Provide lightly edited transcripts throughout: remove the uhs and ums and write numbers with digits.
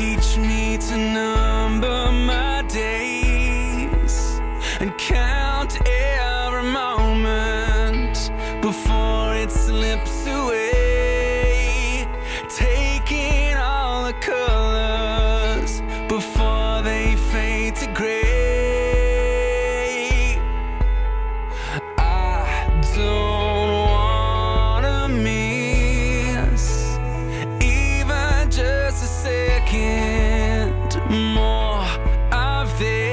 Teach me to number my days and count every moment before it slips away, taking all the colors before they fade to gray. I don't wanna miss even just a second more of this.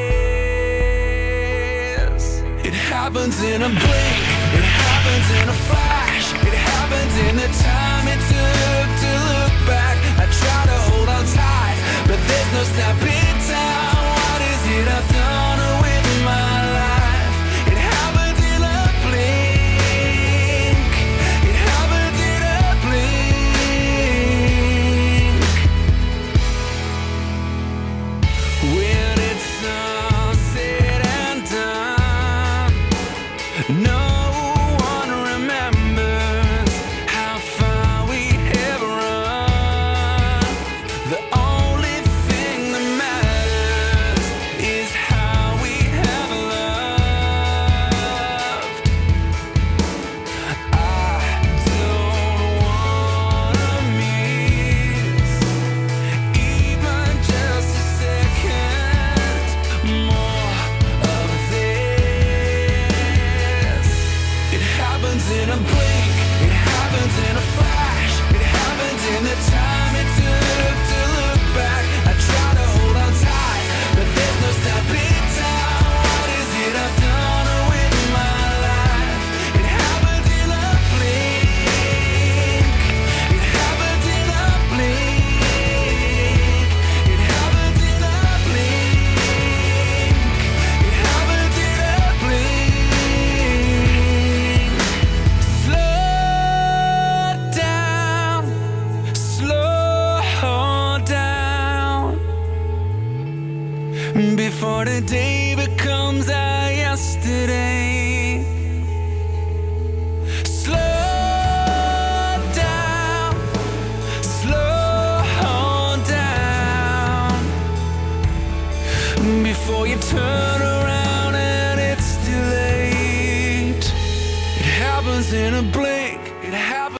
It happens in a blink, it happens in a flash, it happens in the time it took to look back. I try to hold on tight, but there's no stopping time. What is it I've done with my life? It happens in a blink, it happens in a blink. When it's all said and done, no one remembers how far we have run. The only thing that matters is how we have loved. I don't wanna miss even just a second more of this. It happens in a blink, it happens in a flash, it happens in the time it took to look back. I try to hold on tight, but there's no stopping time. What is it I've done with my life? It happens in a blink, it happens in a blink, it happens in a blink, it happens in a blink. Slow down, before the day becomes our yesterday. Slow down, before you turn around and it's too late. It happens in a blink, it happens.